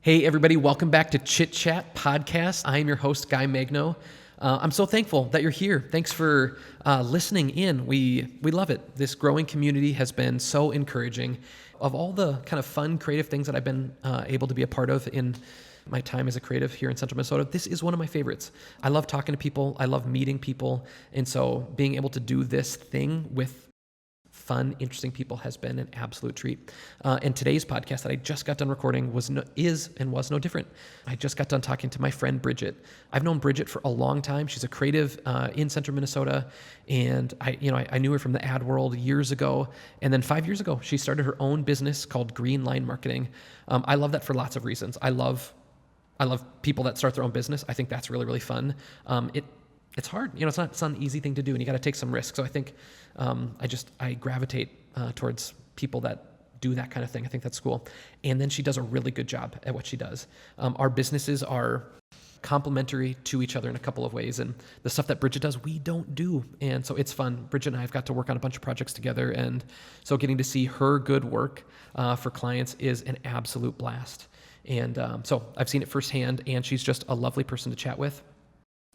Hey, everybody, welcome back to Chit Chat podcast. I am your host, Guy Magno. I'm so thankful that you're here. Thanks for listening in. We love it. This growing community has been so encouraging. Of all the kind of fun, creative things that I've been able to be a part of in my time as a creative here in Central Minnesota, this is one of my favorites. I love talking to people. I love meeting people. And so being able to do this thing with fun, interesting people has been an absolute treat. And today's podcast that I just got done recording was no different. I just got done talking to my friend Bridget. I've known Bridget for a long time. She's a creative in Central Minnesota, and I knew her from the ad world years ago. And then 5 years ago, she started her own business called Green Line Marketing. I love that for lots of reasons. I love people that start their own business. I think that's really, really fun. It's hard. It's not an easy thing to do, and you got to take some risks. So I think I gravitate towards people that do that kind of thing. I think that's cool. And then she does a really good job at what she does. Our businesses are complementary to each other in a couple of ways, and the stuff that Bridget does, we don't do. And so it's fun. Bridget and I have got to work on a bunch of projects together, and so getting to see her good work for clients is an absolute blast. And so I've seen it firsthand, and she's just a lovely person to chat with.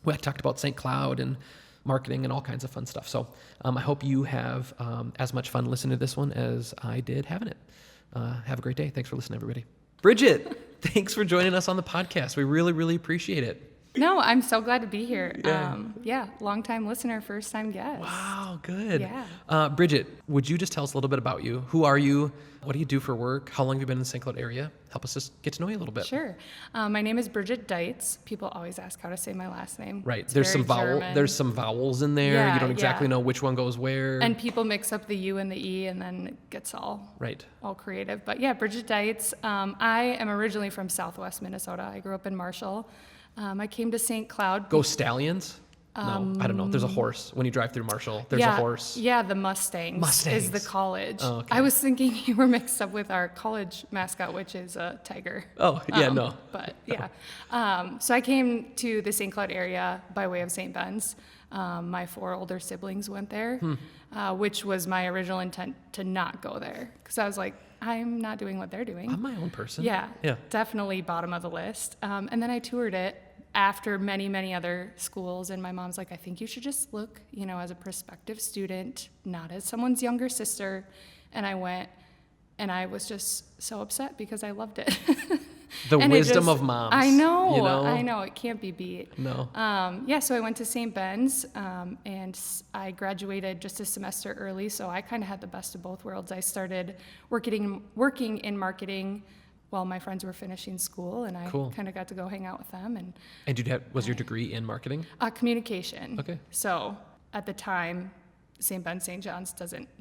We talked about St. Cloud and marketing and all kinds of fun stuff. So I hope you have as much fun listening to this one as I did having it. Have a great day. Thanks for listening, everybody. Bridget, thanks for joining us on the podcast. We really, really appreciate it. No, I'm so glad to be here. Yeah. Long-time listener, first-time guest. Wow, good. Yeah. Bridget, would you just tell us a little bit about you? Who are you? What do you do for work? How long have you been in the St. Cloud area? Help us just get to know you a little bit. Sure. My name is Bridget Deutz. People always ask how to say my last name. Right. It's There's very some vowels in there. Yeah, You don't exactly yeah. know which one goes where. And people mix up the U and the E, and then it gets all creative. But yeah, Bridget Deutz. I am originally from Southwest Minnesota. I grew up in Marshall. I came to St. Cloud. Go Stallions? No, I don't know. There's a horse. When you drive through Marshall, there's a horse. Yeah, the Mustangs is the college. Oh, okay. I was thinking you were mixed up with our college mascot, which is a tiger. Oh, yeah, no. But yeah. So I came to the St. Cloud area by way of St. Ben's. My 4 older siblings went there, which was my original intent to not go there. Because I was like, I'm not doing what they're doing. I'm my own person. Yeah. Definitely bottom of the list. And then I toured it after many, many other schools, and my mom's like, I think you should just look, as a prospective student, not as someone's younger sister. And I went, and I was just so upset because I loved it. The wisdom of moms. I know, it can't be beat. No. So I went to St. Ben's, and I graduated just a semester early, so I kind of had the best of both worlds. I started working in marketing while my friends were finishing school, and I kind of got to go hang out with them. And was your degree in marketing? Communication. Okay. So at the time, St. Ben St. John's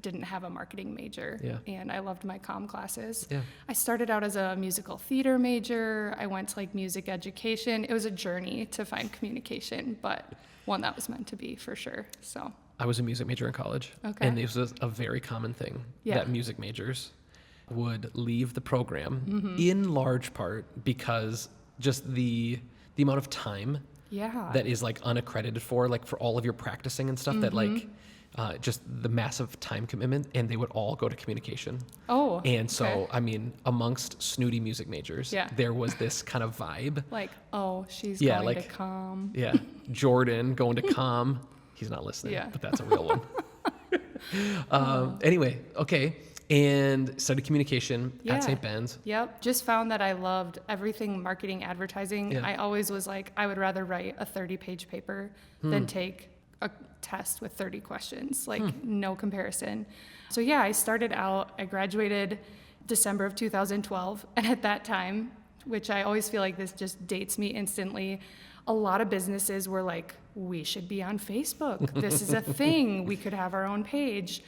didn't have a marketing major, and I loved my comm classes. Yeah. I started out as a musical theater major. I went to music education. It was a journey to find communication, but one that was meant to be for sure. So I was a music major in college, and this was a very common thing that music majors would leave the program in large part because just the amount of time that is unaccredited for all of your practicing and stuff that just the massive time commitment, and they would all go to communication. Oh, and so I mean, amongst snooty music majors, there was this kind of vibe. She's going to comm. Yeah, Jordan going to comm. He's not listening, but that's a real one. Anyway, okay. And studied communication at St. Ben's. Yep. Just found that I loved everything marketing, advertising. Yeah. I always was like, I would rather write a 30-page paper than take a test with 30 questions. No comparison. So I started out, I graduated December of 2012. And at that time, which I always feel like this just dates me instantly, a lot of businesses were like, we should be on Facebook. This is a thing. We could have our own page.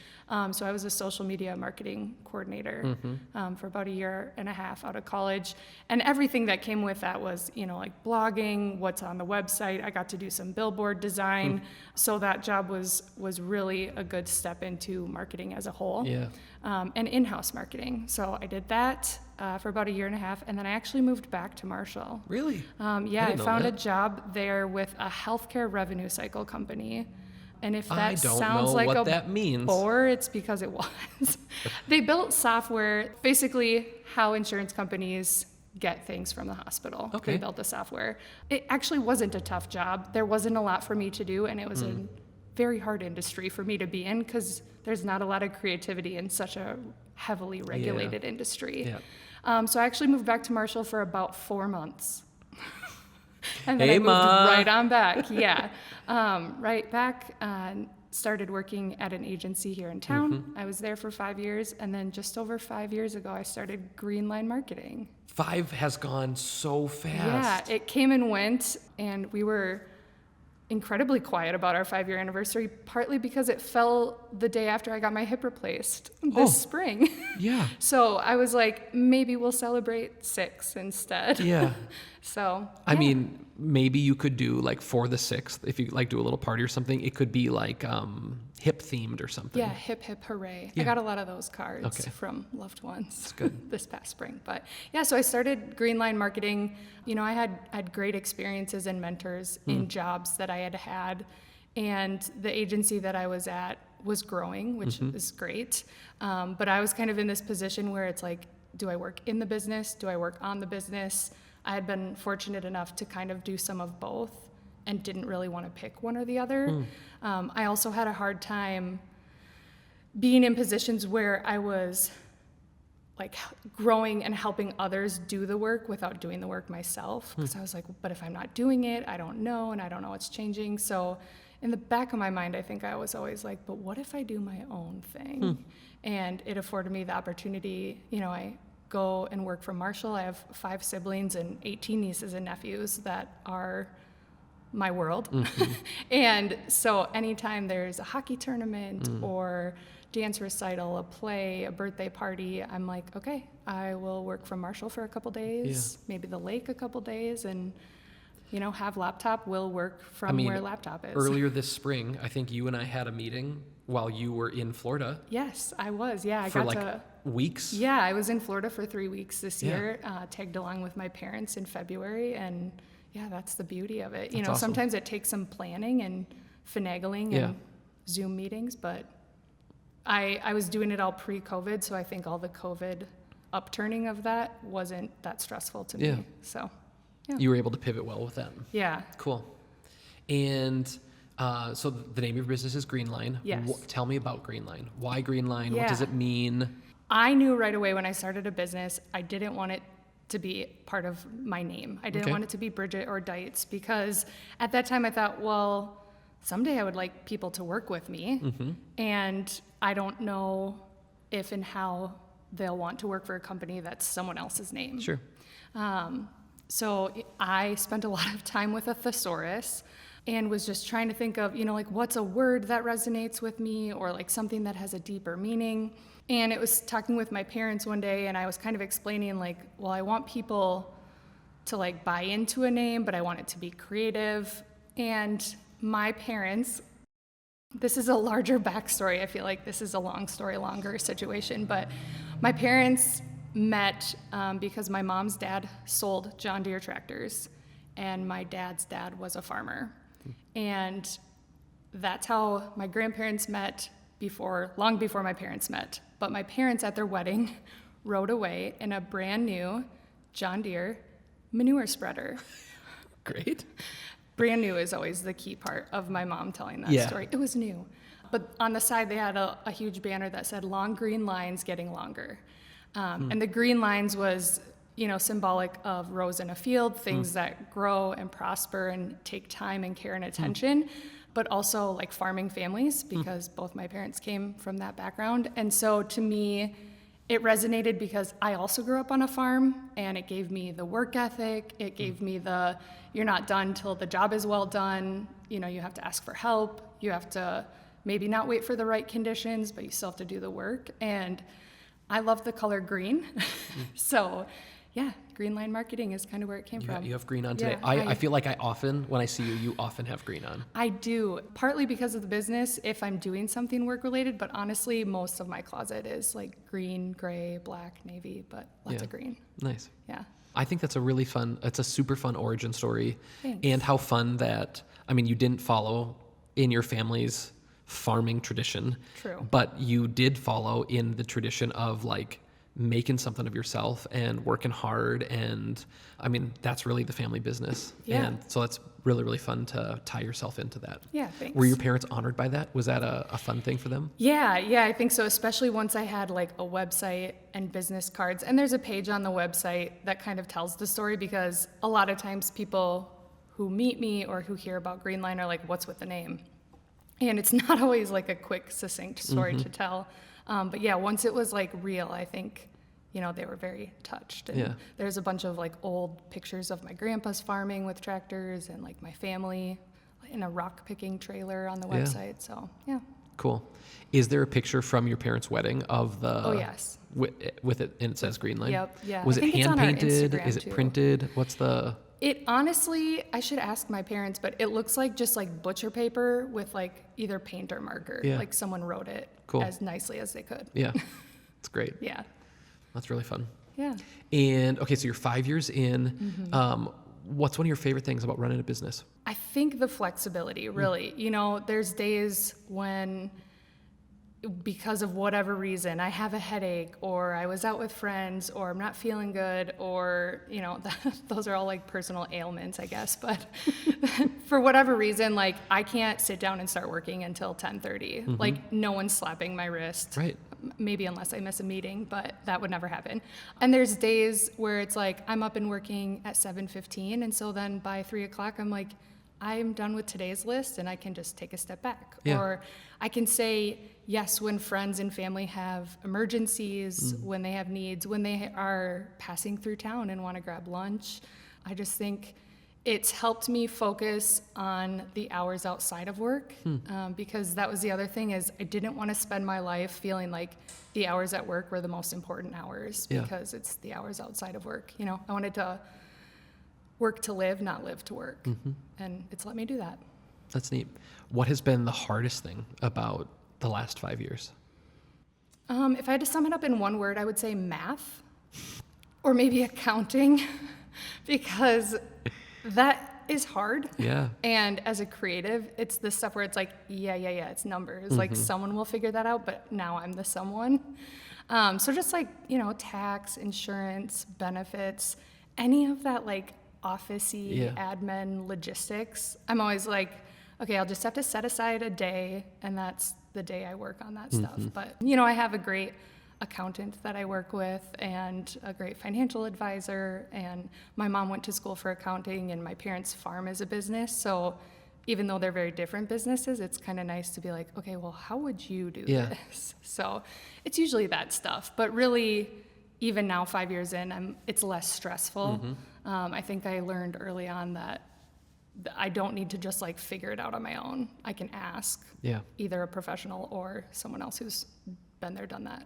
So I was a social media marketing coordinator for about a year and a half out of college. And everything that came with that was, blogging, what's on the website. I got to do some billboard design. So that job was really a good step into marketing as a whole. Yeah. And in-house marketing. So I did that for about a year and a half, and then I actually moved back to Marshall. Really? I found a job there with a healthcare revenue cycle company. And if that sounds like a bore, it's because it was. They built software, basically how insurance companies get things from the hospital. Okay. They built the software. It actually wasn't a tough job. There wasn't a lot for me to do, and it was a very hard industry for me to be in because there's not a lot of creativity in such a heavily regulated industry. Yeah. So I actually moved back to Marshall for about 4 months. And then Hey, I moved Ma. right on back. Yeah. Right back. Started working at an agency here in town. I was there for 5 years. And then just over 5 years ago, I started Green Line Marketing. 5 has gone so fast. Yeah, it came and went. And we were incredibly quiet about our 5-year anniversary, partly because it fell the day after I got my hip replaced this spring. Yeah. So I was like, maybe we'll celebrate 6 instead. Yeah. So I mean, maybe you could do like for the 6th, if you like do a little party or something, it could be like hip themed or something. yeah, hip hip hooray. Yeah. I got a lot of those cards Okay. from loved ones. That's good. This past spring. But yeah, so I started Green Line Marketing. You know, I had great experiences and mentors in jobs that I had, and the agency that I was at was growing, which is great. But I was kind of in this position where it's like, do I work in the business? Do I work on the business? I had been fortunate enough to kind of do some of both and didn't really want to pick one or the other. I also had a hard time being in positions where I was like growing and helping others do the work without doing the work myself. Because I was like, but if I'm not doing it, I don't know, and I don't know what's changing. So in the back of my mind, I think I was always like, but what if I do my own thing? And it afforded me the opportunity. You know, I go and work for Marshall. I have 5 siblings and 18 nieces and nephews that are my world. And so anytime there's a hockey tournament or dance recital, a play, a birthday party, I'm like, okay, I will work from Marshall for a couple days, maybe the lake a couple days, and you know, have laptop, will work from where laptop is. Earlier this spring, I think you and I had a meeting while you were in Florida. Yes, I was. Yeah, I for got like to. weeks. Yeah, I was in Florida for 3 weeks this year, tagged along with my parents in February, and yeah, that's the beauty of it. You know, awesome. sometimes it takes some planning and finagling and Zoom meetings, but I was doing it all pre-COVID, so I think all the COVID upturning of that wasn't that stressful to me. So, yeah. You were able to pivot well with that. Yeah. Cool. And so the name of your business is Green Line. Yes. Tell me about Green Line. Why Green Line? What does it mean? I knew right away when I started a business, I didn't want it to be part of my name. I didn't want it to be Bridget or Deutz, because at that time I thought, well, someday I would like people to work with me, and I don't know if and how they'll want to work for a company that's someone else's name. Sure. So I spent a lot of time with a thesaurus and was just trying to think of, you know, like what's a word that resonates with me, or like something that has a deeper meaning. And it was talking with my parents one day, and I was kind of explaining like, well, I want people to like buy into a name, but I want it to be creative. And my parents, this is a larger backstory. I feel like this is a long story, longer situation, but my parents met because my mom's dad sold John Deere tractors, and my dad's dad was a farmer. And that's how my grandparents met long before my parents met. But my parents at their wedding rode away in a brand new John Deere manure spreader. Great. Brand new is always the key part of my mom telling that story. It was new. But on the side, they had a huge banner that said, "Long green lines getting longer." And the green lines was, you know, symbolic of rows in a field, things that grow and prosper and take time and care and attention, but also like farming families, because both my parents came from that background. And so to me, it resonated because I also grew up on a farm, and it gave me the work ethic. It gave me you're not done till the job is well done. You know, you have to ask for help. You have to maybe not wait for the right conditions, but you still have to do the work. And I love the color green. So yeah, Green Line Marketing is kind of where it came from. You have green on today. Yeah, I feel like when I see you often have green on. I do, partly because of the business, if I'm doing something work related, but honestly, most of my closet is like green, gray, black, navy, but lots of green. Nice. Yeah. I think that's it's a super fun origin story. Thanks. And how fun that, I mean, you didn't follow in your family's farming tradition. True. But you did follow in the tradition of like making something of yourself and working hard. And I mean, that's really the family business. Yeah. And so it's really, really fun to tie yourself into that. Yeah, thanks. Were your parents honored by that? Was that a fun thing for them? Yeah, I think so, especially once I had like a website and business cards. And there's a page on the website that kind of tells the story, because a lot of times people who meet me or who hear about Greenline are like, what's with the name? And it's not always like a quick, succinct story to tell. But yeah, once it was like real, I think, they were very touched. And there's a bunch of like old pictures of my grandpa's farming with tractors and like my family in a rock picking trailer on the website. So yeah. Cool. Is there a picture from your parents' wedding of the? Oh yes. With it, and it says Greenline? Yep. Yeah. Was I it think it's on our hand painted? Instagram, Is it too. printed? What's the? It honestly, I should ask my parents, but it looks like just like butcher paper with like either paint or marker. Yeah. Like someone wrote it Cool. as nicely as they could. Yeah. It's great. Yeah. That's really fun. Yeah. And okay, so you're 5 years in. What's one of your favorite things about running a business? I think the flexibility, really. There's days when, because of whatever reason, I have a headache, or I was out with friends, or I'm not feeling good, or, those are all like personal ailments, I guess. But for whatever reason, like I can't sit down and start working until 10:30. Like no one's slapping my wrist. Right. Maybe unless I miss a meeting, but that would never happen. And there's days where it's like I'm up and working at 7:15, and so then by 3:00 I'm like, I'm done with today's list and I can just take a step back. Yeah. Or I can say yes when friends and family have emergencies, when they have needs, when they are passing through town and want to grab lunch. I just think it's helped me focus on the hours outside of work, because that was the other thing, is I didn't want to spend my life feeling like the hours at work were the most important hours, because it's the hours outside of work. I wanted to work to live, not live to work. And it's let me do that. That's neat. What has been the hardest thing about the last 5 years? If I had to sum it up in one word, I would say math, or maybe accounting, because that is hard. Yeah. And as a creative, it's the stuff where it's like, yeah, it's numbers. Like someone will figure that out, but now I'm the someone. So just like, tax, insurance, benefits, any of that like office-y admin logistics, I'm always like, okay, I'll just have to set aside a day, and that's the day I work on that stuff. But, I have a great accountant that I work with, and a great financial advisor, and my mom went to school for accounting, and my parents farm as a business. So even though they're very different businesses, it's kind of nice to be like, okay, well, how would you do this? So it's usually that stuff. But really, even now, 5 years in, it's less stressful. I think I learned early on that I don't need to just like figure it out on my own. I can ask either a professional or someone else who's been there, done that.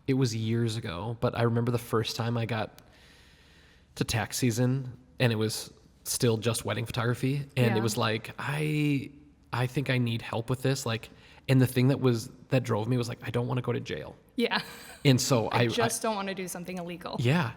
It was years ago, but I remember the first time I got to tax season, and it was still just wedding photography, and it was like, I think I need help with this. Like, and the thing that drove me was like, I don't want to go to jail. Yeah. And so I don't want to do something illegal. Yeah.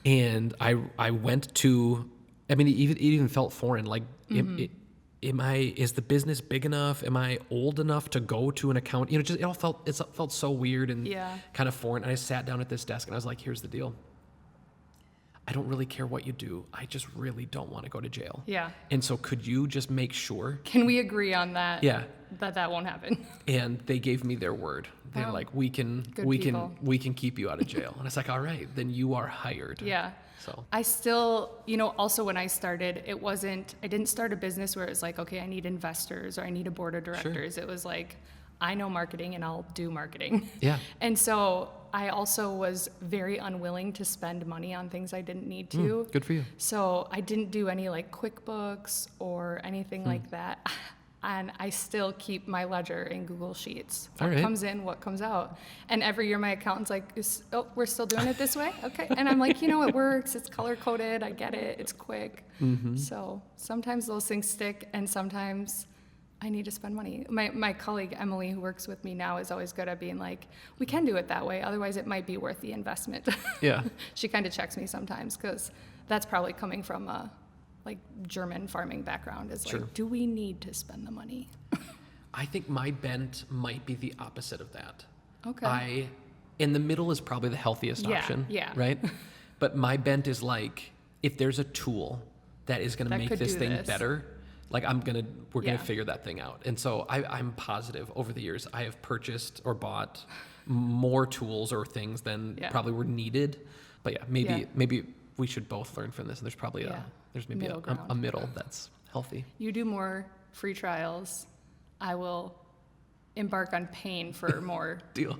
And I went to, I mean, it even felt foreign. Like, is the business big enough? Am I old enough to go to an account? It felt so weird and kind of foreign. And I sat down at this desk and I was like, here's the deal. I don't really care what you do. I just really don't want to go to jail. Yeah. And so could you just make sure? Can we agree on that? Yeah. That won't happen. And they gave me their word. They're like, we can keep you out of jail. And I was like, all right, then you are hired. Yeah. So I still, also when I started, I didn't start a business where it was like, okay, I need investors or I need a board of directors. Sure. It was like, I know marketing and I'll do marketing. Yeah. And so I also was very unwilling to spend money on things I didn't need to. Good for you. So I didn't do any like QuickBooks or anything like that. And I still keep my ledger in Google Sheets. What comes in, what comes out. And every year my accountant's like, we're still doing it this way? Okay. And I'm like, it works. It's color-coded. I get it. It's quick. So sometimes those things stick, and sometimes I need to spend money. My colleague, Emily, who works with me now, is always good at being like, we can do it that way. Otherwise, it might be worth the investment. Yeah. She kind of checks me sometimes, because that's probably coming from a German farming background, is like, do we need to spend the money? I think my bent might be the opposite of that. Okay. in the middle is probably the healthiest option, yeah. right? But my bent is like, if there's a tool that is going to make this thing better, like we're gonna figure that thing out. And so I'm positive over the years I have purchased or bought more tools or things than probably were needed. But maybe we should both learn from this. And there's probably there's maybe a middle that's healthy. You do more free trials. I will embark on paying for more deal.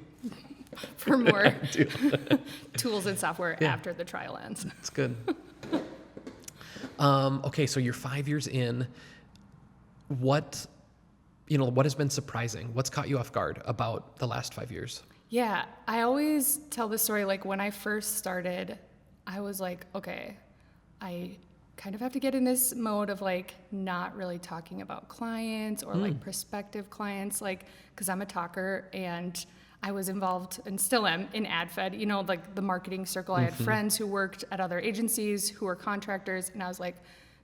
For more tools and software after the trial ends. That's good. Okay, so you're 5 years in. What has been surprising? What's caught you off guard about the last 5 years? Yeah, I always tell the story, like when I first started, I was like, okay, I kind of have to get in this mode of like not really talking about clients or like prospective clients, like, because I'm a talker and I was involved and still am in AdFed, like the marketing circle. I had friends who worked at other agencies who were contractors, and I was like,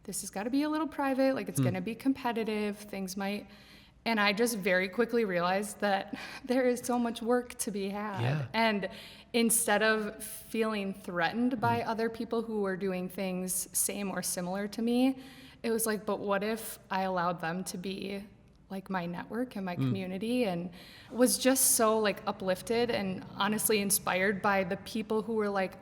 this has got to be a little private, like it's going to be competitive, things might. And I just very quickly realized that there is so much work to be had. Yeah. And instead of feeling threatened by other people who were doing things same or similar to me, it was like, but what if I allowed them to be like my network and my community, and was just so like uplifted and honestly inspired by the people who were like,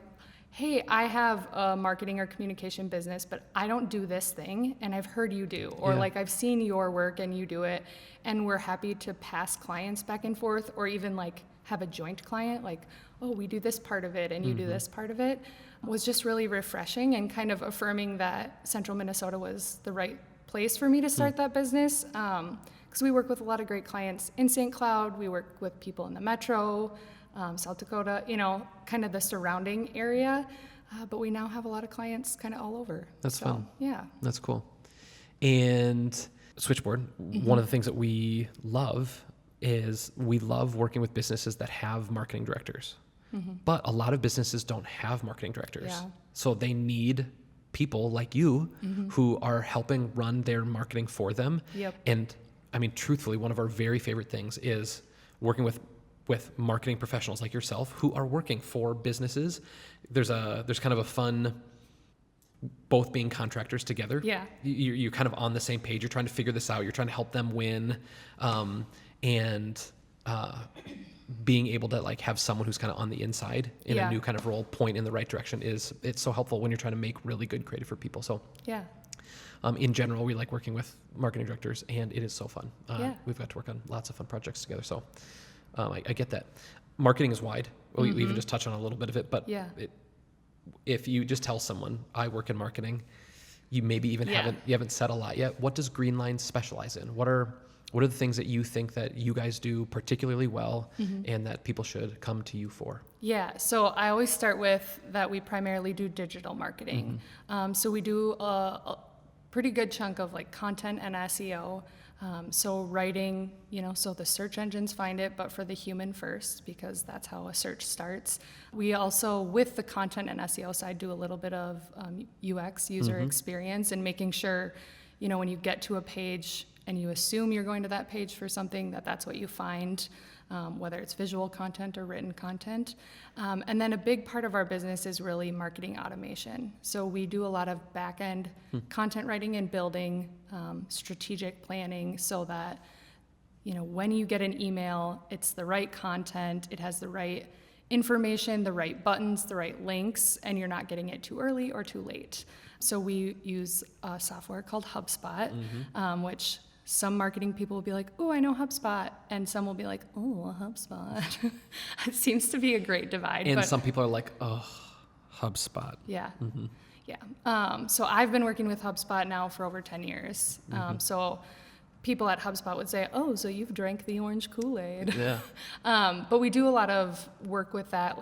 hey, I have a marketing or communication business, but I don't do this thing, and I've heard you do, or like I've seen your work and you do it, and we're happy to pass clients back and forth, or even like have a joint client, like, oh, we do this part of it and you do this part of it, was just really refreshing and kind of affirming that Central Minnesota was the right place for me to start that business. Because we work with a lot of great clients in St. Cloud, we work with people in the metro, South Dakota, kind of the surrounding area. But we now have a lot of clients kind of all over. That's fun. Yeah. That's cool. And Switchboard, one of the things that we love is we love working with businesses that have marketing directors. But a lot of businesses don't have marketing directors. Yeah. So they need people like you who are helping run their marketing for them. Yep. And I mean, truthfully, one of our very favorite things is working with marketing professionals like yourself who are working for businesses. There's kind of a fun, both being contractors together. Yeah. You're kind of on the same page. You're trying to figure this out. You're trying to help them win. And being able to like have someone who's kind of on the inside in a new kind of role, point in the right direction it's so helpful when you're trying to make really good creative for people. So Yeah. In general, we like working with marketing directors, and it is so fun. Yeah. We've got to work on lots of fun projects together. So I get that. Marketing is wide. We even just touched on a little bit of it, but if you just tell someone I work in marketing, you maybe even haven't said a lot yet. What does Greenline specialize in? What are the things that you think that you guys do particularly well and that people should come to you for? Yeah, so I always start with that we primarily do digital marketing. So we do a pretty good chunk of like content and SEO. So writing, so the search engines find it, but for the human first, because that's how a search starts. We also, with the content and SEO side, do a little bit of UX, user experience, and making sure, when you get to a page and you assume you're going to that page for something, that's what you find, whether it's visual content or written content. And then a big part of our business is really marketing automation. So we do a lot of back-end content writing and building, strategic planning, so that, when you get an email, it's the right content, it has the right information, the right buttons, the right links, and you're not getting it too early or too late. So we use a software called HubSpot, which some marketing people will be like, oh, I know HubSpot. And some will be like, oh, HubSpot. It seems to be a great divide. And some people are like, oh, HubSpot. Yeah. Yeah. So I've been working with HubSpot now for over 10 years. So people at HubSpot would say, oh, so you've drank the orange Kool-Aid. Yeah. But we do a lot of work with that,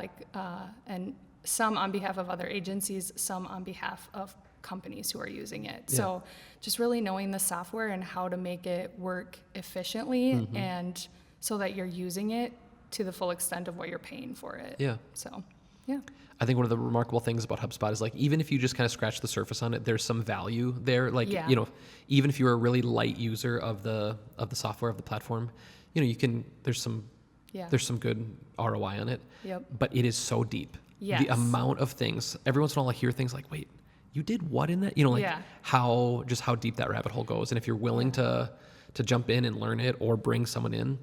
and some on behalf of other agencies, some on behalf of companies who are using it. Yeah. So just really knowing the software and how to make it work efficiently and so that you're using it to the full extent of what you're paying for it. Yeah. So, yeah. I think one of the remarkable things about HubSpot is like, even if you just kind of scratch the surface on it, there's some value there. Like, even if you're a really light user of the software, of the platform, there's some Yeah. There's some good ROI on it. Yep. But it is so deep. Yes. The amount of things, every once in a while I hear things like, wait, you did what in that? You know, like Yeah. how deep that rabbit hole goes. And if you're willing to jump in and learn it or bring someone in,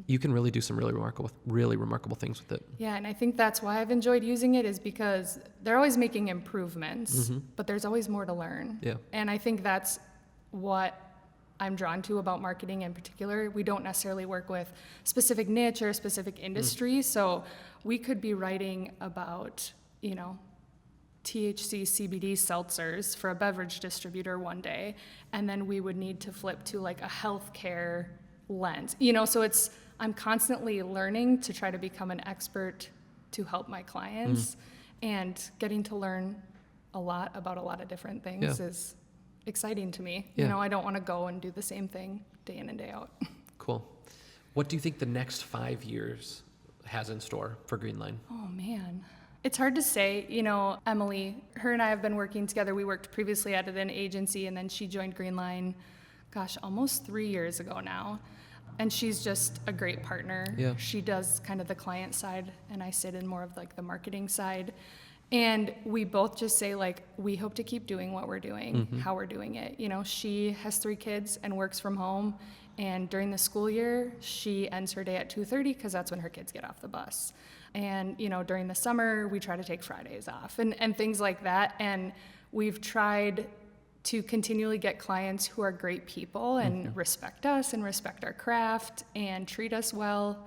you can really do some really remarkable things with it. Yeah, and I think that's why I've enjoyed using it, is because they're always making improvements, but there's always more to learn. Yeah. And I think that's what I'm drawn to about marketing in particular. We don't necessarily work with specific niche or specific industry, so we could be writing about, you know, THC CBD seltzers for a beverage distributor one day, and then we would need to flip to like a healthcare lens, you know. So I'm constantly learning to try to become an expert to help my clients, and getting to learn a lot about a lot of different things is exciting to me. You know, I don't want to go and do the same thing day in and day out. Cool. What do you think the next 5 years has in store for Greenline? Oh man, it's hard to say. You know, Emily, her and I have been working together. We worked previously at an agency, and then she joined Greenline, gosh, almost 3 years ago now. And she's just a great partner. Yeah. She does kind of the client side, and I sit in more of like the marketing side. And we both just say, like, we hope to keep doing what we're doing, how we're doing it. You know, she has 3 kids and works from home. And during the school year, she ends her day at 2:30 because that's when her kids get off the bus. And, you know, during the summer, we try to take Fridays off and things like that. And we've tried to continually get clients who are great people and respect us and respect our craft and treat us well.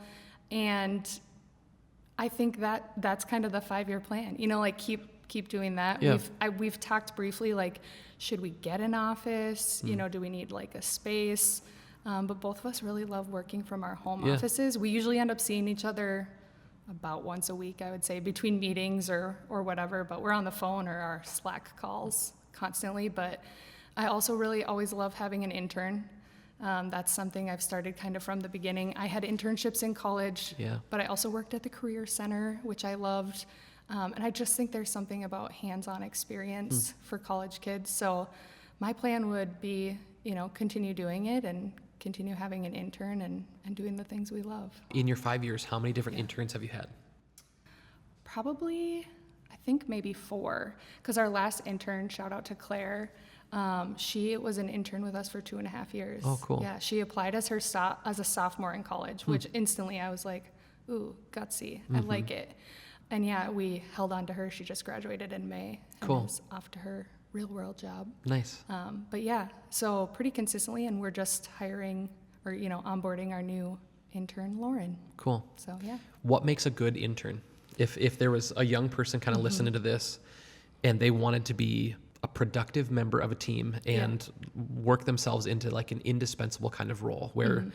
And I think that's kind of the 5-year plan. You know, like keep doing that. Yeah. We've talked briefly, like, should we get an office? You know, do we need like a space? But both of us really love working from our home offices. We usually end up seeing each other about once a week, I would say, between meetings or whatever, but we're on the phone or our Slack calls constantly. But I also really always love having an intern. That's something I've started kind of from the beginning. I had internships in college, but I also worked at the Career Center, which I loved. And I just think there's something about hands-on experience for college kids. So my plan would be, you know, continue doing it and continue having an intern and doing the things we love. In your 5 years, how many different interns have you had? Probably, I think maybe 4, because our last intern, shout out to Claire, she was an intern with us for 2.5 years. Oh, cool. Yeah, she applied as a sophomore in college, which instantly I was like, ooh, gutsy, I like it. And yeah, we held on to her. She just graduated in May and is off to her real world job. Nice. But yeah, so pretty consistently, and we're just hiring or, you know, onboarding our new intern, Lauren. Cool. So yeah. What makes a good intern? If there was a young person kind of listening to this and they wanted to be a productive member of a team and work themselves into like an indispensable kind of role where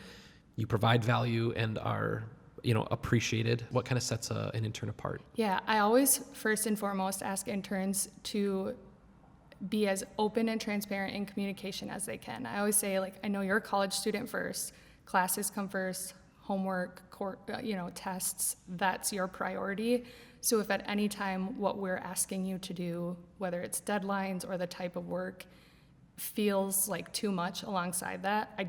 you provide value and are, you know, appreciated, what kind of sets an intern apart? Yeah, I always first and foremost ask interns to be as open and transparent in communication as they can. I always say, like, I know you're a college student first, classes come first, homework, tests, that's your priority. So if at any time what we're asking you to do, whether it's deadlines or the type of work, feels like too much alongside that,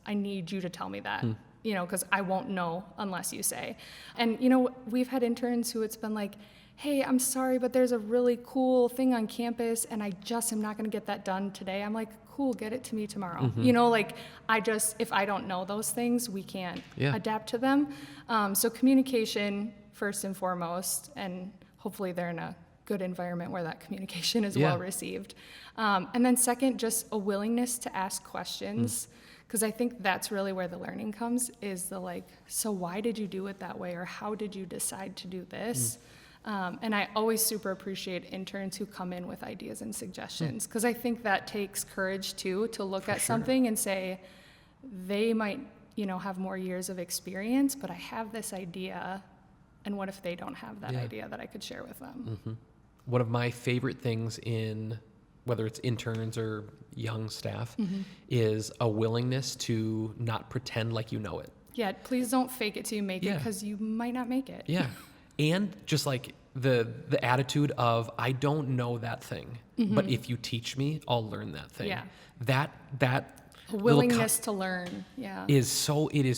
I need you to tell me that, you know, because I won't know unless you say. And, you know, we've had interns who it's been like, hey, I'm sorry, but there's a really cool thing on campus and I just am not going to get that done today. I'm like, cool, get it to me tomorrow. You know, like if I don't know those things, we can't adapt to them. So communication first and foremost, and hopefully they're in a good environment where that communication is well received. And then second, just a willingness to ask questions. Because I think that's really where the learning comes, is the like, so why did you do it that way? Or how did you decide to do this? And I always super appreciate interns who come in with ideas and suggestions, because I think that takes courage too, to look at something and say, they might, you know, have more years of experience, but I have this idea, and what if they don't have that idea that I could share with them? One of my favorite things in, whether it's interns or young staff, is a willingness to not pretend like you know it. Yeah, please don't fake it till you make it, because you might not make it. Yeah. And just like the attitude of, I don't know that thing, but if you teach me, I'll learn that thing. Yeah. That A willingness to learn. Yeah. it is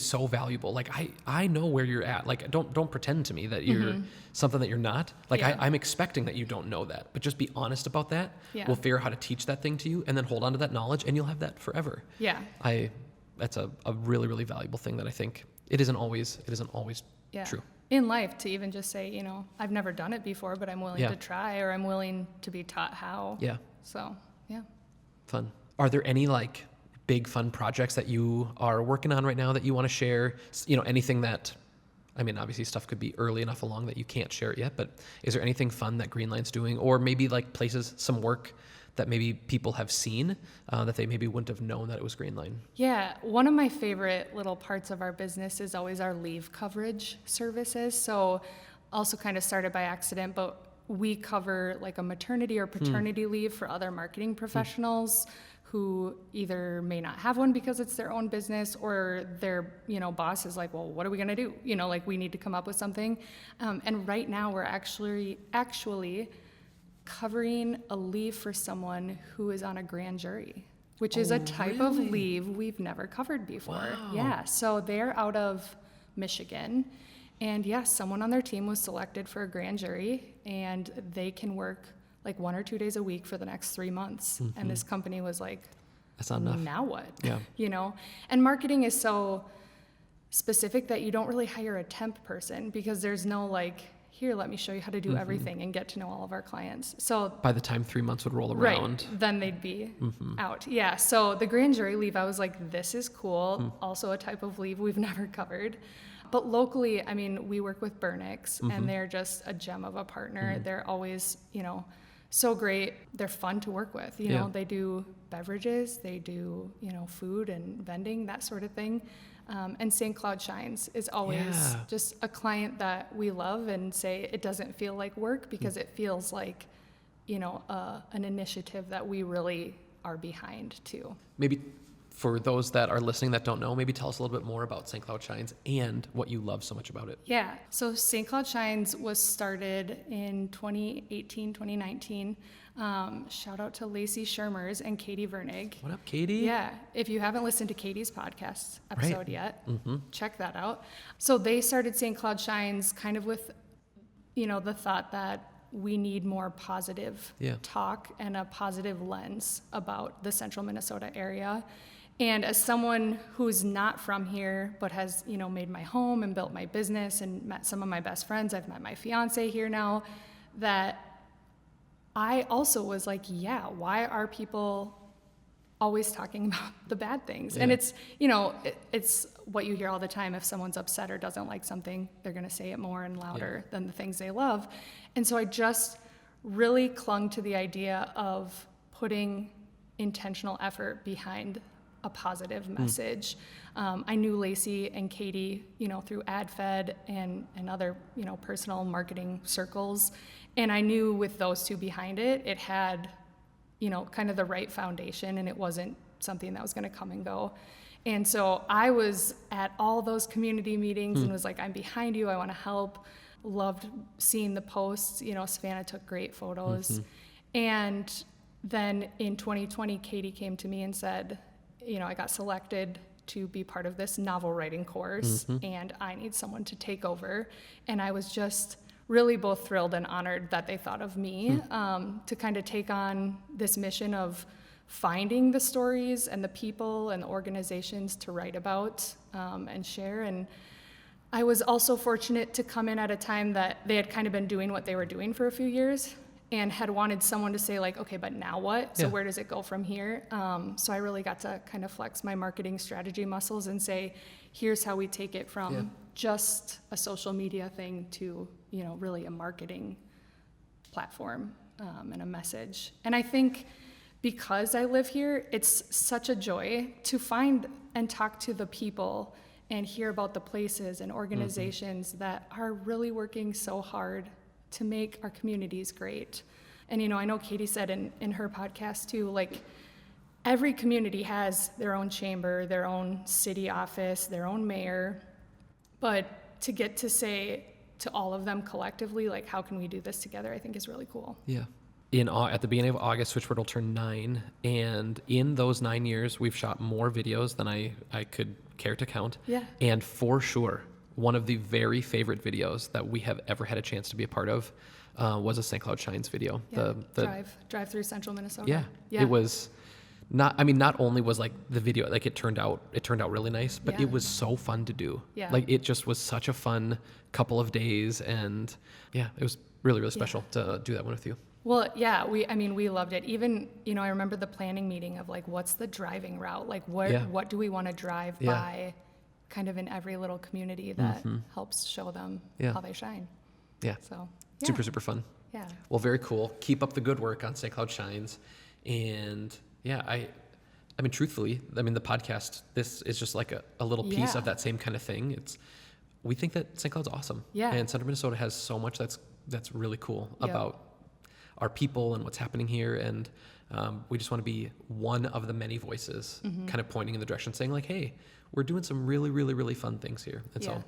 so valuable. Like I know where you're at. Like don't pretend to me that you're something that you're not. Like Yeah. I'm expecting that you don't know that, but just be honest about that. Yeah. We'll figure out how to teach that thing to you, and then hold on to that knowledge, and you'll have that forever. Yeah. That's a really, really valuable thing that I think it isn't always Yeah. true. In life, to even just say, I've never done it before, but I'm willing Yeah. to try, or I'm willing to be taught how. Yeah. So, yeah. Fun. Are there any like big fun projects that you are working on right now that you want to share? Anything that, I mean, obviously stuff could be early enough along that you can't share it yet, but is there anything fun that Greenline's doing, or maybe like places, some work that maybe people have seen that they maybe wouldn't have known that it was Greenline? Yeah, one of my favorite little parts of our business is always our leave coverage services. So also kind of started by accident, but we cover like a maternity or paternity leave for other marketing professionals who either may not have one because it's their own business, or their boss is like, well, what are we gonna do? Like we need to come up with something. And right now we're actually covering a leave for someone who is on a grand jury, which is a type of leave we've never covered before. Wow. Yeah, so they're out of Michigan, and yes, someone on their team was selected for a grand jury, and they can work like 1 or 2 days a week for the next 3 months. And this company was like, That's not enough. now what? Yeah. And marketing is so specific that you don't really hire a temp person, because there's no like, here, let me show you how to do everything and get to know all of our clients. So By the time 3 months would roll around. right, then they'd be out. Yeah, so the grand jury leave, I was like, this is cool. Also a type of leave we've never covered. But locally, I mean, we work with Burnix, and they're just a gem of a partner. They're always, so great. They're fun to work with. Yeah. They do beverages, they do, food and vending, that sort of thing. And St. Cloud Shines is always just a client that we love and say it doesn't feel like work, because it feels like, an initiative that we really are behind too. Maybe for those that are listening that don't know, maybe tell us a little bit more about St. Cloud Shines and what you love so much about it. Yeah, so St. Cloud Shines was started in 2018, 2019. Shout out to Lacey Shermers and Katie Vernig. What up, Katie? Yeah, if you haven't listened to Katie's podcast episode Right. yet, check that out. So they started St. Cloud Shines kind of with, the thought that we need more positive talk and a positive lens about the central Minnesota area. And as someone who's not from here, but has, made my home and built my business and met some of my best friends, I've met my fiance here now, that I also was like, yeah, why are people always talking about the bad things? Yeah. And it's, it's what you hear all the time. If someone's upset or doesn't like something, they're going to say it more and louder than the things they love. And so I just really clung to the idea of putting intentional effort behind a positive message. I knew Lacey and Katie, through AdFed and other, personal marketing circles. And I knew with those two behind it, it had, kind of the right foundation, and it wasn't something that was going to come and go. And so I was at all those community meetings and was like, I'm behind you, I want to help. Loved seeing the posts. Savannah took great photos. And then in 2020, Katie came to me and said, I got selected to be part of this novel writing course, and I need someone to take over. And I was just really both thrilled and honored that they thought of me to kind of take on this mission of finding the stories and the people and the organizations to write about and share. And I was also fortunate to come in at a time that they had kind of been doing what they were doing for a few years and had wanted someone to say like, okay, but now what? So where does it go from here? So I really got to kind of flex my marketing strategy muscles and say, here's how we take it from just a social media thing to, really a marketing platform and a message. And I think because I live here, it's such a joy to find and talk to the people and hear about the places and organizations that are really working so hard to make our communities great. And I know Katie said in her podcast too, like every community has their own chamber, their own city office, their own mayor, but to get to say to all of them collectively, like how can we do this together, I think is really cool. Yeah. At the beginning of August, Switchboard will turn 9, and in those 9 years, we've shot more videos than I could care to count. Yeah. And for sure, one of the very favorite videos that we have ever had a chance to be a part of was a St. Cloud Shines video. Yeah. Drive through Central Minnesota. Yeah. It was not only was like the video, like it turned out really nice, but it was so fun to do. Yeah. Like it just was such a fun couple of days, and it was really, really special to do that one with you. Well, yeah, we loved it. Even, I remember the planning meeting of like, what's the driving route? Like what do we want to drive by kind of in every little community that helps show them how they shine. Yeah. So super, super fun. Yeah. Well, very cool. Keep up the good work on St. Cloud Shines. And I mean, truthfully, the podcast, this is just like a little piece of that same kind of thing. We think that St. Cloud's awesome. Yeah. And Central Minnesota has so much that's really cool about our people and what's happening here. And we just want to be one of the many voices kind of pointing in the direction saying like, hey, we're doing some really, really, really fun things here. And so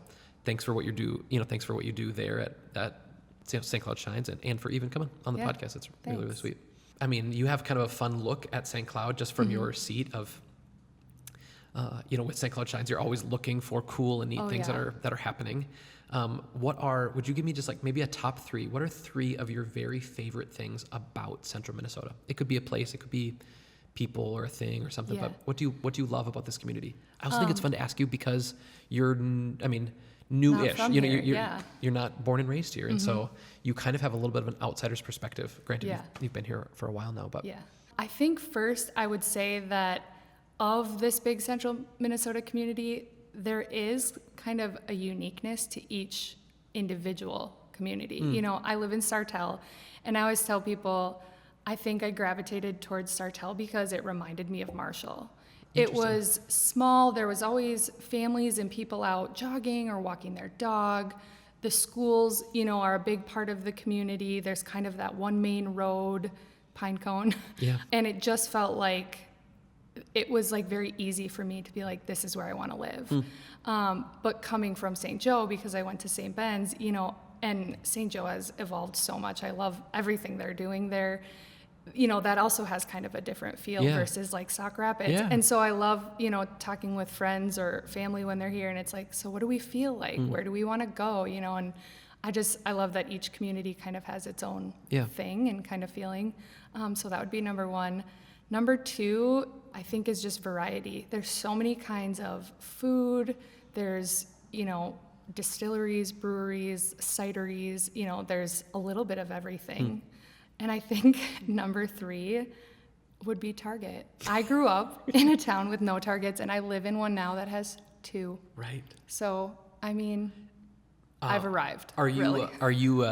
thanks for what you do. Thanks for what you do there at St. Cloud Shines and for even coming on the podcast. It's really, really sweet. I mean, you have kind of a fun look at St. Cloud just from your seat of, with St. Cloud Shines, you're always looking for cool and neat things that are happening. Would you give me just like maybe a top 3? What are 3 of your very favorite things about Central Minnesota? It could be a place, it could be people or a thing or something, but what do you love about this community? I also think it's fun to ask you because you're, new-ish. You're not born and raised here, and so you kind of have a little bit of an outsider's perspective. Granted, you've been here for a while now, but I think first I would say that of this big Central Minnesota community, there is kind of a uniqueness to each individual community. I live in Sartell, and I always tell people I think I gravitated towards Sartell because it reminded me of Marshall. It was small. There was always families and people out jogging or walking their dog. The schools, are a big part of the community. There's kind of that one main road, Pinecone. Yeah. And it just felt like it was like very easy for me to be like, this is where I want to live. But coming from St. Joe, because I went to St. Ben's, and St. Joe has evolved so much. I love everything they're doing there. That also has kind of a different feel versus like Sauk Rapids. Yeah. And so I love, talking with friends or family when they're here, and it's like, so what do we feel like? Where do we want to go? And I love that each community kind of has its own thing and kind of feeling. So that would be number 1. Number 2, I think, is just variety. There's so many kinds of food. There's, distilleries, breweries, cideries, there's a little bit of everything. And I think number 3 would be Target. I grew up in a town with no Targets, and I live in one now that has 2. Right. So, I've arrived. Are you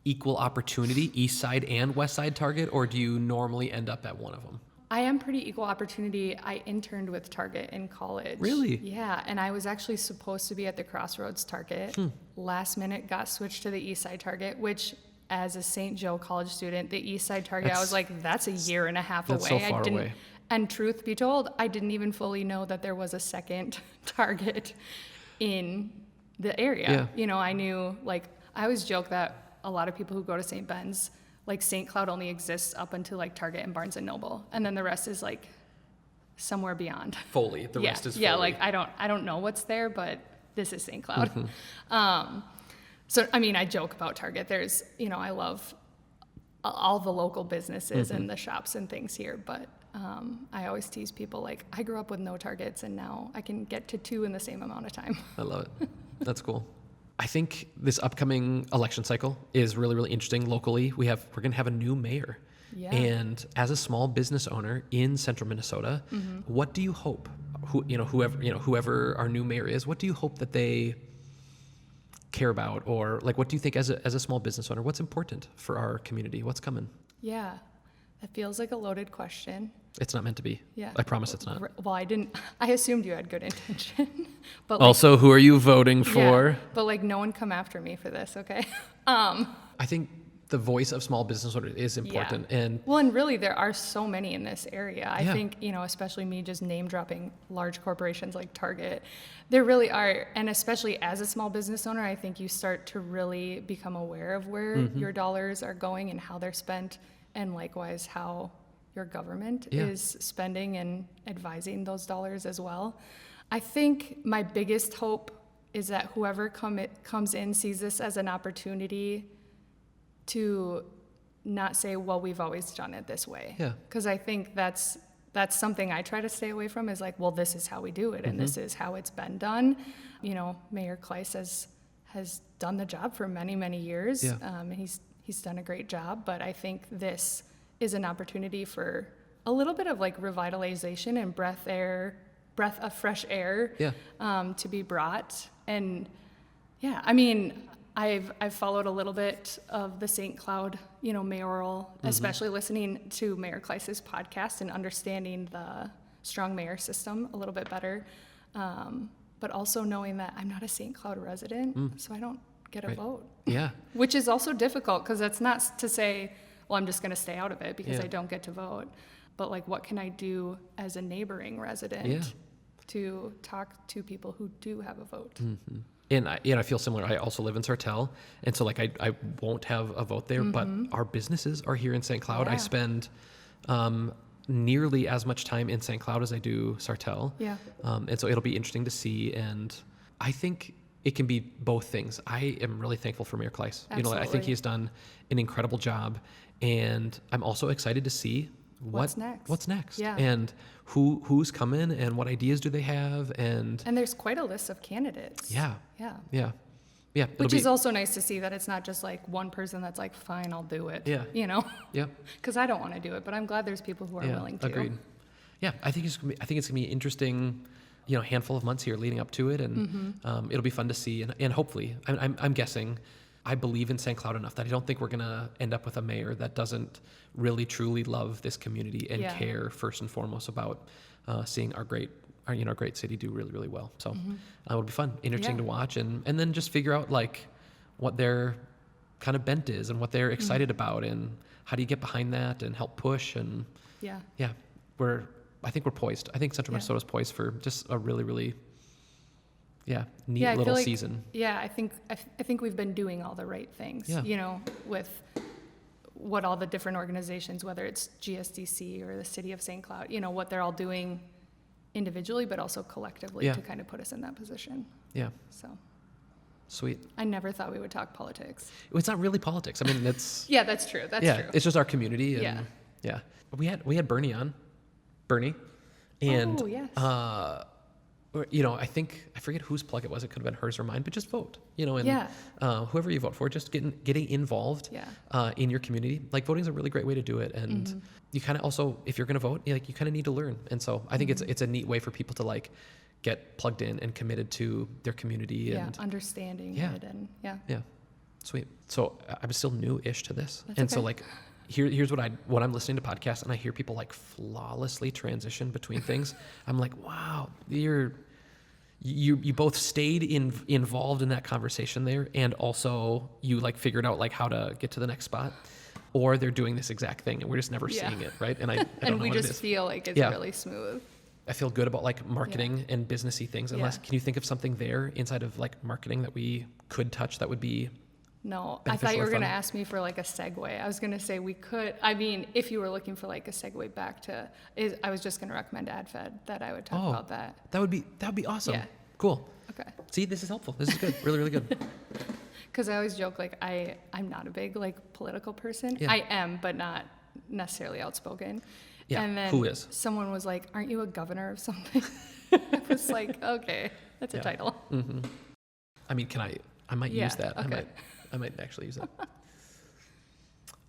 equal opportunity, East Side and West Side Target, or do you normally end up at one of them? I am pretty equal opportunity. I interned with Target in college. Really? Yeah, and I was actually supposed to be at the Crossroads Target. Last minute got switched to the East Side Target, which as a St. Joe college student, the East Side Target, I was like, that's a year and a half away. So far away. And truth be told, I didn't even fully know that there was a second Target in the area. Yeah. I knew, like, I always joke that a lot of people who go to St. Ben's, like, St. Cloud only exists up until like Target and Barnes and Noble, and then the rest is like somewhere beyond. Foley. The rest is Foley. Yeah, like I don't know what's there, but this is St. Cloud. So, I joke about Target. There's, I love all the local businesses and the shops and things here, but I always tease people like, I grew up with no Targets, and now I can get to 2 in the same amount of time. I love it. That's cool. I think this upcoming election cycle is really, really interesting locally. We're going to have a new mayor. Yeah. And as a small business owner in Central Minnesota, what do you hope, whoever our new mayor is, what do you hope that they care about, or like what do you think as a small business owner, what's important for our community, what's coming? Yeah, that feels like a loaded question. It's not meant to be. Yeah, I promise it's not. Well, I assumed you had good intention. But also, who are you voting for? Yeah, but like, no one come after me for this, okay? I think the voice of small business owner is important. Yeah. And well, and really there are so many in this area. I Yeah. think, especially me just name dropping large corporations like Target, there really are. And especially as a small business owner, I think you start to really become aware of where your dollars are going and how they're spent, and likewise how your government is spending and advising those dollars as well. I think my biggest hope is that whoever comes in sees this as an opportunity to not say, well, we've always done it this way. Yeah. Because I think that's something I try to stay away from, is like, well, this is how we do it, and this is how it's been done. Mayor Kleiss has done the job for many, many years, and he's done a great job. But I think this is an opportunity for a little bit of like revitalization and breath of fresh air to be brought. And yeah, I mean, I've followed a little bit of the St. Cloud, mayoral, especially listening to Mayor Kleiss's podcast and understanding the strong mayor system a little bit better. But also knowing that I'm not a St. Cloud resident, so I don't get a vote. Yeah. Which is also difficult, because that's not to say, well, I'm just going to stay out of it because I don't get to vote. But like, what can I do as a neighboring resident to talk to people who do have a vote? And I feel similar. I also live in Sartell, and so like I won't have a vote there, but our businesses are here in St. Cloud. I spend nearly as much time in St. Cloud as I do Sartell. Yeah. And so it'll be interesting to see, and I think it can be both things. I am really thankful for Mayor Kleiss. Absolutely. I think he has done an incredible job, and I'm also excited to see what's next. Yeah. And who's coming and what ideas do they have, and there's quite a list of candidates. Yeah. Which is also nice to see that it's not just like one person that's like, fine, I'll do it. Yeah. Yep. Because I don't want to do it, but I'm glad there's people who are willing to. Agreed. Yeah, I think it's gonna be an interesting, handful of months here leading up to it, and it'll be fun to see, and hopefully, I'm guessing, I believe in St. Cloud enough that I don't think we're gonna end up with a mayor that doesn't really truly love this community and care first and foremost about seeing our great city do really, really well. So it'll be fun, interesting to watch, and then just figure out like what their kind of bent is and what they're excited about, and how do you get behind that and help push, and I think we're poised. I think Central Minnesota's poised for just a really, really neat little season. Yeah, I think we've been doing all the right things, with what all the different organizations, whether it's GSDC or the City of St. Cloud, what they're all doing individually, but also collectively to kind of put us in that position. Yeah. So. Sweet. I never thought we would talk politics. It's not really politics. I mean, that's... yeah, that's true. That's true. It's just our community. And, yeah. We had Bernie on. Bernie. And, yes. I forget whose plug it was. It could have been hers or mine, but just vote, and whoever you vote for, just getting involved in your community. Like, voting is a really great way to do it. And you kind of also, if you're going to vote, you kind of need to learn. And so I think it's a neat way for people to like get plugged in and committed to their community and understanding it. And sweet. So I'm still new-ish to this. That's and okay. so like, here's what I'm listening to podcasts, and I hear people like flawlessly transition between things. I'm like, wow, you both stayed involved in that conversation there, and also you like figured out like how to get to the next spot, or they're doing this exact thing and we're just never seeing it, right? And I don't and know we what just it is. feel like it's really smooth. I feel good about like marketing and businessy things. Unless, can you think of something there inside of like marketing that we could touch that would be? No, I thought you were going to ask me for like a segue. I was going to say we could, if you were looking for like a segue back to, I was just going to recommend AdFed, that I would talk about that. That would be awesome. Yeah. Cool. Okay. See, this is helpful. This is good. Really, really good. Because I always joke like I'm not a big like political person. I am, but not necessarily outspoken. Yeah. And then who is? Someone was like, "Aren't you a governor of something?" I was like, "Okay, that's a title." Mm-hmm. I mean, I might use that. Okay. I might actually use that.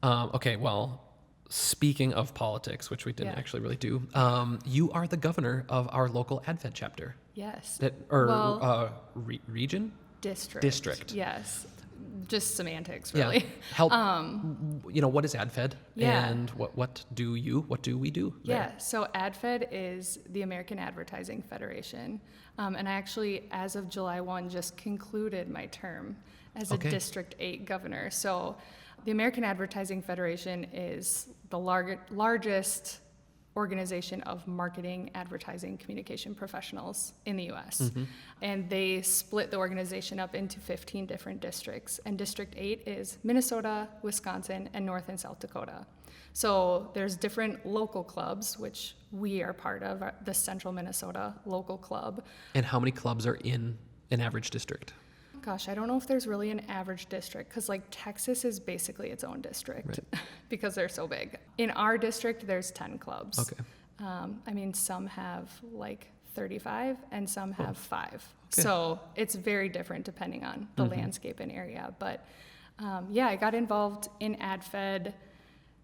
Okay, well, speaking of politics, which we didn't actually really do, you are the governor of our local AdFed chapter. Yes. Region? District. Yes. Just semantics, really. Yeah. Help. What is AdFed? Yeah. And what do we do there? Yeah. So AdFed is the American Advertising Federation. And I actually, as of July 1, just concluded my term as a District 8 governor. So The American Advertising Federation is the largest organization of marketing, advertising, communication professionals in the US. And they split the organization up into 15 different districts. And District 8 is Minnesota, Wisconsin, and North and South Dakota. So there's different local clubs, which we are part of, the Central Minnesota Local Club. And how many clubs are in an average district? Gosh, I don't know if there's really an average district, because like Texas is basically its own district because they're so big. In our district, there's 10 clubs. Okay. I mean, some have like 35 and some have 5. Okay. So it's very different depending on the landscape and area. But yeah, I got involved in AdFed.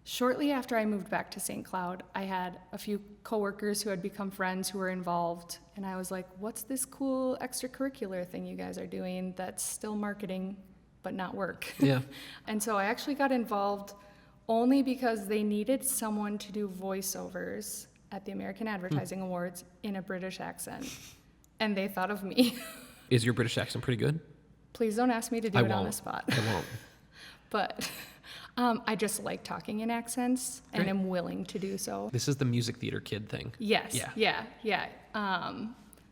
Shortly after I moved back to St. Cloud, I had a few coworkers who had become friends who were involved, and I was like, what's this cool extracurricular thing you guys are doing that's still marketing but not work? Yeah. And so I actually got involved only because they needed someone to do voiceovers at the American Advertising Awards in a British accent, and they thought of me. Is your British accent pretty good? Please don't ask me to do it on the spot. I won't. But I just like talking in accents, and I'm willing to do so. This is the music theater kid thing. Yes. Yeah.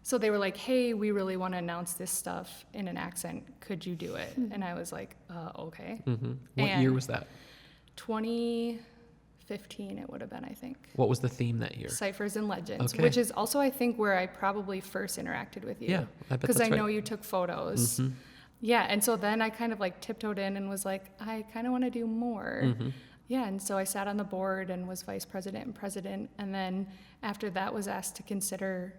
So they were like, hey, we really want to announce this stuff in an accent. Could you do it? And I was like, okay. What year was that? 2015 it would have been, I think. What was the theme that year? Ciphers and Legends, Okay. which is also, I think, where I probably first interacted with you. Yeah, I bet because that's I know right. you took photos. Yeah, and so then I kind of like tiptoed in and was like, I kind of want to do more. Yeah, and so I sat on the board and was vice president and president, and then after that was asked to consider,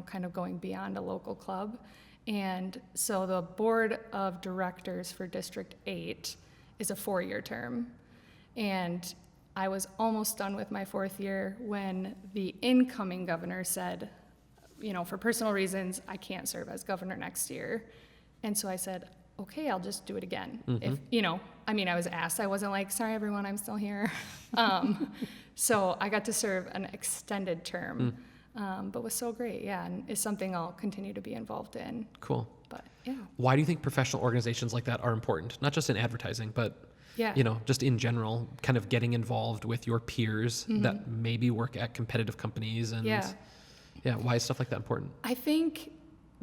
kind of going beyond a local club. And so the board of directors for District 8 is a 4-year term. And I was almost done with my 4th year when the incoming governor said, for personal reasons, I can't serve as governor next year. And so I said, okay, I'll just do it again. If, I was asked, I wasn't like, sorry, everyone, I'm still here. So I got to serve an extended term, but was so great. Yeah. And it's something I'll continue to be involved in. Cool. But yeah. Why do you think professional organizations like that are important? Not just in advertising, but just in general, kind of getting involved with your peers that maybe work at competitive companies and why is stuff like that important? I think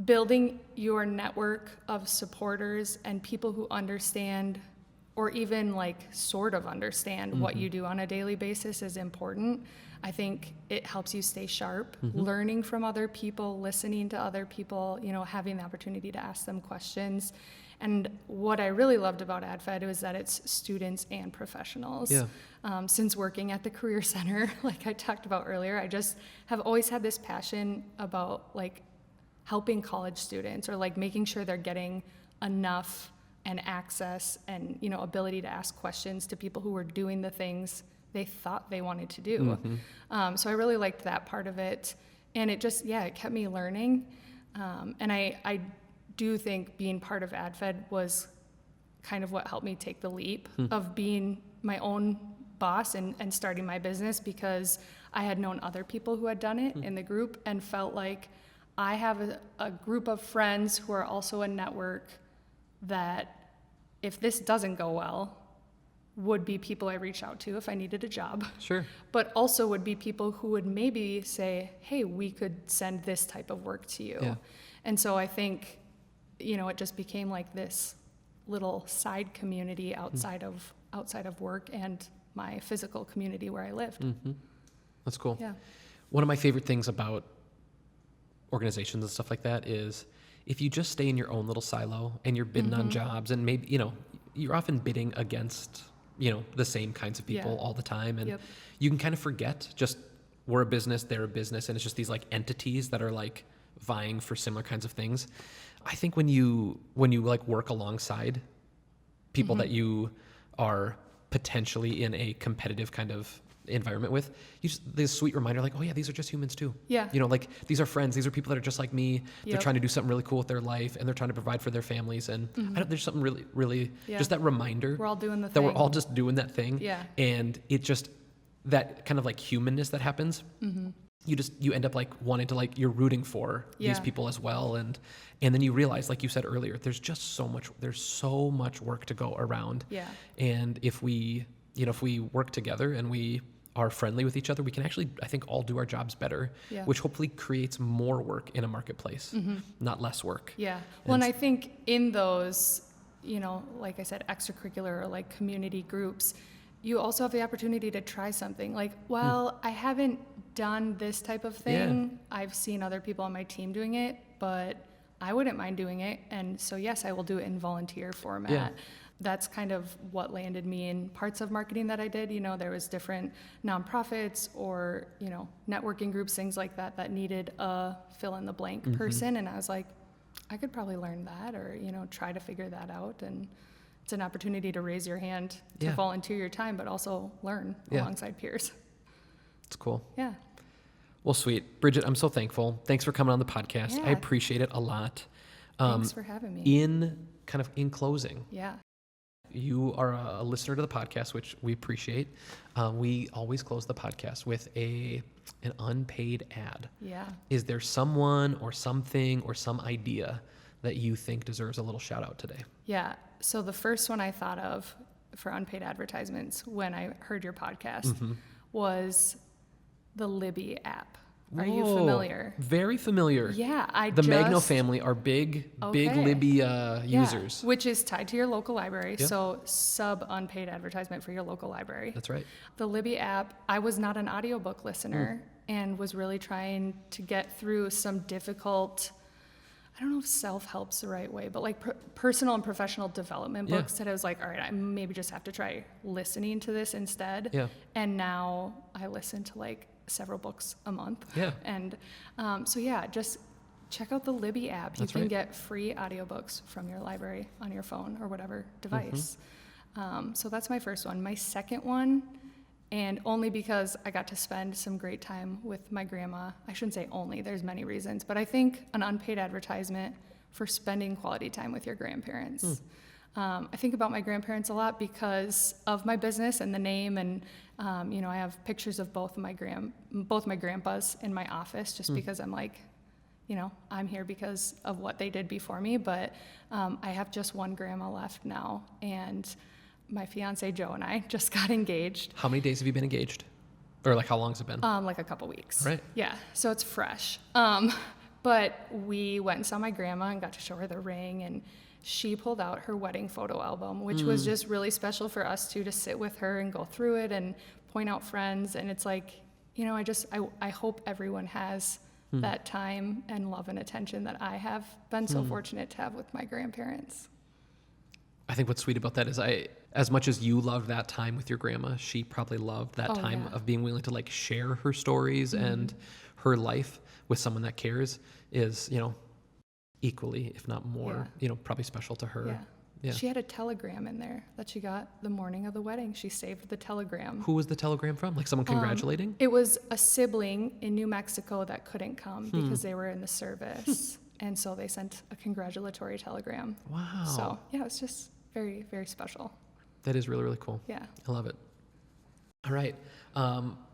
building your network of supporters and people who understand or even like sort of understand what you do on a daily basis is important. I think it helps you stay sharp, learning from other people, listening to other people, having the opportunity to ask them questions. And what I really loved about AdFed was that it's students and professionals. Yeah. Since working at the Career Center, like I talked about earlier, I just have always had this passion about like helping college students or like making sure they're getting enough and access and, ability to ask questions to people who were doing the things they thought they wanted to do. So I really liked that part of it. And it just, it kept me learning. And I do think being part of AdFed was kind of what helped me take the leap of being my own boss and starting my business, because I had known other people who had done it in the group and felt like I have a group of friends who are also a network that if this doesn't go well, would be people I reach out to if I needed a job. Sure. But also would be people who would maybe say, hey, we could send this type of work to you. Yeah. And so I think, it just became like this little side community outside of work and my physical community where I lived. That's cool. Yeah. One of my favorite things about organizations and stuff like that is if you just stay in your own little silo and you're bidding on jobs and maybe, you're often bidding against, the same kinds of people all the time. And you can kind of forget just we're a business, they're a business. And it's just these like entities that are like vying for similar kinds of things. I think when you like work alongside people that you are potentially in a competitive kind of environment with, this sweet reminder like, oh yeah, these are just humans too. Yeah. Like these are friends, these are people that are just like me. They're trying to do something really cool with their life and they're trying to provide for their families. And there's something really, really just that reminder we're all doing the that thing. we're all just doing that thing. Yeah. And it just, that kind of like humanness that happens you end up like wanting to like, you're rooting for these Yeah. people as well. And then you realize, like you said earlier, there's so much work to go around. Yeah. And if we work together and we are friendly with each other, we can actually, I think, all do our jobs better, Yeah. which hopefully creates more work in a marketplace, not less work. Yeah. Well, and I think in those, like I said, extracurricular or like community groups, you also have the opportunity to try something. Like, well, I haven't done this type of thing. I've seen other people on my team doing it, but I wouldn't mind doing it. And so, yes, I will do it in volunteer format. Yeah. That's kind of what landed me in parts of marketing that I did. There was different nonprofits or, networking groups, things like that needed a fill in the blank person. And I was like, I could probably learn that or, try to figure that out. And it's an opportunity to raise your hand to volunteer your time, but also learn alongside peers. It's cool. Yeah. Well, sweet. Bridget, I'm so thankful. Thanks for coming on the podcast. Yeah. I appreciate it a lot. Thanks for having me. In closing, Yeah. you are a listener to the podcast, which we appreciate. We always close the podcast with an unpaid ad. Yeah. Is there someone or something or some idea that you think deserves a little shout out today? Yeah. So the first one I thought of for unpaid advertisements when I heard your podcast was the Libby app. Are you Whoa, familiar? Very familiar. Yeah, The Magno family are big Libby users. Which is tied to your local library. Yep. So unpaid advertisement for your local library. That's right. The Libby app, I was not an audiobook listener and was really trying to get through some difficult, I don't know if self-help's the right way, but like personal and professional development books that I was like, all right, I maybe just have to try listening to this instead. Yeah. And now I listen to like several books a month. Yeah. And just check out the Libby app. You can get free audiobooks from your library on your phone or whatever device. So that's my first one. My second one, and only because I got to spend some great time with my grandma. I shouldn't say only, there's many reasons, but I think an unpaid advertisement for spending quality time with your grandparents. I think about my grandparents a lot because of my business and the name, and I have pictures of both my grandpas in my office just because I'm like, I'm here because of what they did before me. But I have just one grandma left now, and my fiance Joe and I just got engaged. How many days have you been engaged? Or like how long has it been? Like a couple weeks. Right. Yeah, so it's fresh. But we went and saw my grandma and got to show her the ring, and she pulled out her wedding photo album, which was just really special for us two to sit with her and go through it and point out friends. And it's like, I hope everyone has that time and love and attention that I have been so fortunate to have with my grandparents. I think what's sweet about that is as much as you loved that time with your grandma, she probably loved that time of being willing to like share her stories and her life with someone that cares is, equally, if not more, probably special to her. Yeah. She had a telegram in there that she got the morning of the wedding. She saved the telegram. Who was the telegram from? Like someone congratulating? It was a sibling in New Mexico that couldn't come because they were in the service. And so they sent a congratulatory telegram. Wow. So, yeah, it's just very, very special. That is really, really cool. Yeah. I love it. All right.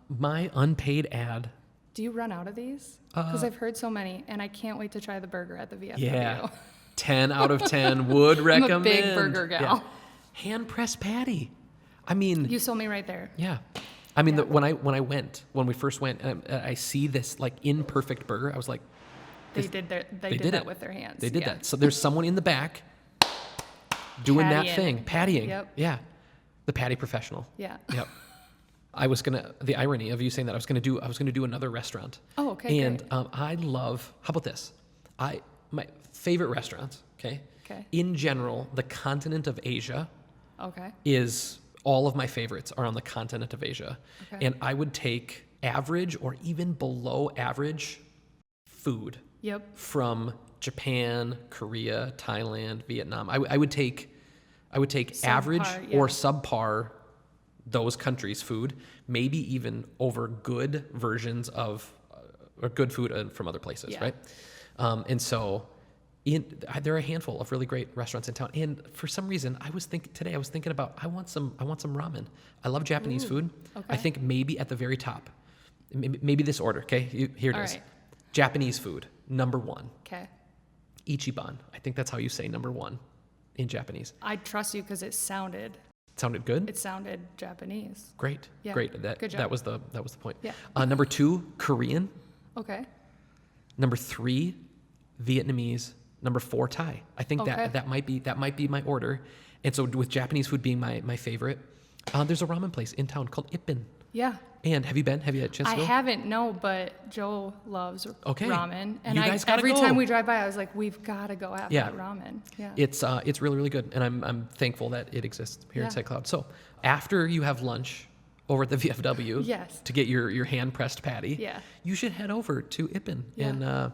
My unpaid ad. Do you run out of these? Because I've heard so many, and I can't wait to try the burger at the VFW. Yeah. 10 out of 10 would recommend. I'm a big burger gal. Yeah. Hand-pressed patty. I mean. You sold me right there. Yeah. I mean, when we first went, and I see this like imperfect burger, I was like. They did that with their hands. They did that. So there's someone in the back doing that thing, pattying. Yep. Yeah. The patty professional. Yeah. Yep. The irony of you saying that, I was gonna do another restaurant. Oh, okay. And I love, how about this? My favorite restaurants, okay? Okay. In general, the continent of Asia Okay. is, all of my favorites are on the continent of Asia. Okay. And I would take average or even below average food. Yep. From Japan, Korea, Thailand, Vietnam. I would take average or subpar those countries' food, maybe even over good versions of or good food from other places, right? And so there are a handful of really great restaurants in town. And for some reason, I was thinking about I want some ramen. I love Japanese food. Okay. I think maybe at the very top maybe this order, okay? Here it All is. right. Japanese food, number 1. Okay. Ichiban. I think that's how you say number 1 in Japanese. I trust you because it sounded Good? Japanese. Great. Yeah. Great. Good job. That was the point. Yeah. Number 2, Korean. Okay. Number 3, Vietnamese. Number 4, Thai. I think Okay. that might be my order. And so with Japanese food being my favorite, there's a ramen place in town called Ep025. Yeah. And have you been? Have you had a chance to I go? haven't, no, but Joe loves ramen. And You guys gotta every go. time we drive by, I was like, we've got to go have Yeah. that ramen. Yeah. It's really, really good. And I'm thankful that it exists here in Yeah. St. Cloud. So after you have lunch over at the VFW Yes. to get your hand-pressed patty, Yeah. you should head over to Ip025 Yeah. and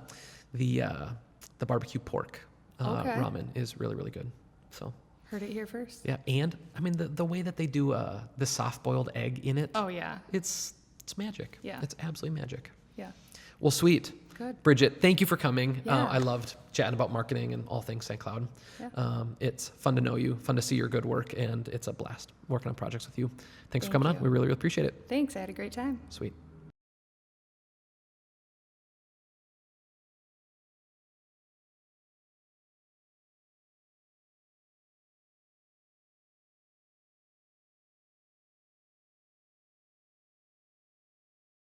the barbecue pork Okay. ramen is really, really good. So Heard it here first. yeah, and I mean the way that they do the soft-boiled egg in it, Oh, yeah. it's magic. Yeah. It's absolutely magic. Yeah. Well, sweet. Good. Bridget, thank you for coming. Yeah. I loved chatting about marketing and all things St. Cloud. Yeah. It's fun to know you, fun to see your good work, and it's a blast working on projects with you. Thanks for Thank coming on. you. We really, really appreciate it. Thanks. I had a great time. Sweet.